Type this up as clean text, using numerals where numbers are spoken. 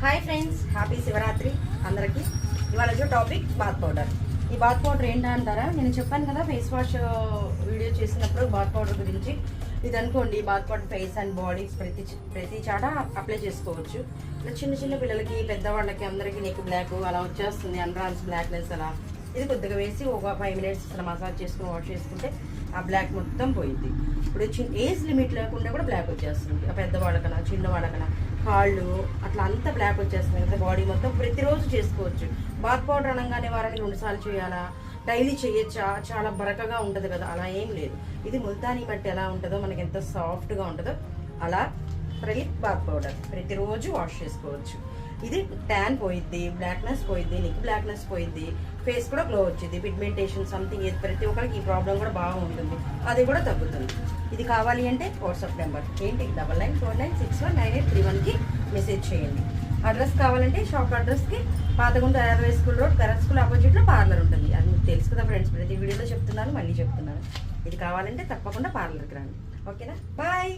Hi friends, happy Shivaratri అందరికీ. ఇవాళ topic bath powder. ఈ బాత్ పౌడర్ ఏంటంటారా, నేను చెప్పాను కదా ఫేస్ వాష్ వీడియో చేసినప్పుడు బాత్ పౌడర్ గురించి. ఇది అనుకోండి, bath powder face and body ప్రతి చాట అప్లై చేసుకోవచ్చు. ఇలా చిన్న చిన్న పిల్లలకి, పెద్దవాళ్ళకి, అందరికీ నెక్ బ్లాక్ అలా వచ్చేస్తుంది, అండర్ఆర్మ్స్ బ్లాక్నెస్ అలా. ఇది కొద్దిగా వేసి ఒక 5 minutes అలా మసాజ్ చేసుకుని వాష్ చేసుకుంటే ఆ బ్లాక్ మొత్తం పోయింది. ఇప్పుడు ఏజ్ లిమిట్ లేకుండా కూడా బ్లాక్ వచ్చేస్తుంది. ఆ పెద్దవాళ్ళకన్నా చిన్నవాళ్ళకన్నా కాళ్ళు అట్లా అంతా బ్లాక్ వచ్చేస్తుంది కదా, బాడీ మొత్తం. ప్రతిరోజు చేసుకోవచ్చు. బాత్ పౌడర్ అనగానే వారానికి 2 సార్లు చేయాలా, డైలీ చేయొచ్చా, చాలా బరకగా ఉంటుంది కదా, అలా ఏం లేదు. ఇది ముల్తానీ మట్టి ఎలా ఉంటుందో, మనకి ఎంత సాఫ్ట్గా ఉంటుందో అలా బాత్ పౌడర్ ప్రతిరోజు వాష్ చేసుకోవచ్చు. ఇది ట్యాన్ పోయిద్ది, బ్లాక్నెస్ పోయిద్ది, నెక్ బ్లాక్నెస్ పోయిద్ది, ఫేస్ కూడా గ్లో వచ్చింది, పిగ్మెంటేషన్ సంథింగ్ ప్రతి ఒక్కరికి ఈ ప్రాబ్లం కూడా బాగుంటుంది, అది కూడా తగ్గుతుంది. ఇది కావాలి అంటే వాట్సాప్ నెంబర్ ఏంటి 9949619831కి మెసేజ్ చేయండి. అడ్రస్ కావాలంటే షాప్ అడ్రస్కి Pathagunta railway school road, current school ఆపోజిట్లో పార్లర్ ఉంటుంది. అది మీకు తెలుసు కదా ఫ్రెండ్స్, ప్రతి వీడియోలో చెప్తున్నాను, మళ్ళీ చెప్తున్నాను. ఇది కావాలంటే తప్పకుండా పార్లర్కి రండి. ఓకేనా, బాయ్.